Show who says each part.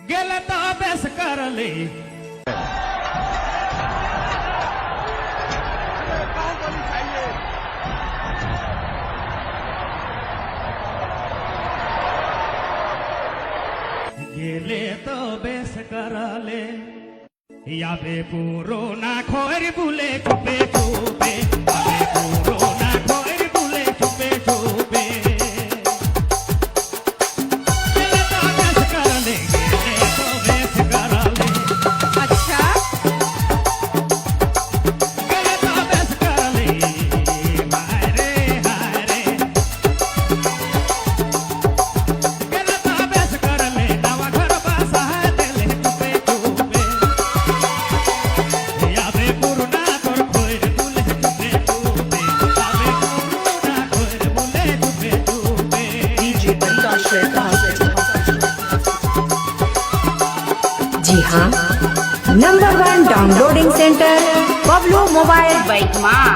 Speaker 1: गेला तो अभ्यास करले गेले तो बेस करले याबे पुरोना खोर बुले चुपे चुपे याबे पुरोना खोर बुले चुपे चुपे गेले तो बेस करले गेले तो बेस करले
Speaker 2: अच्छा
Speaker 1: गेले तो बेस करले हाय रे गेले तो बेस करले नवा घर बसा देले चुपे चुपे याबे पुरोना खोर खोर बुले चुपे चुपे याबे पुरोना खोर बुले चुपे चुपे
Speaker 2: DJ जी हाँ, number 1 downloading centre Bablu mobile bike माँ।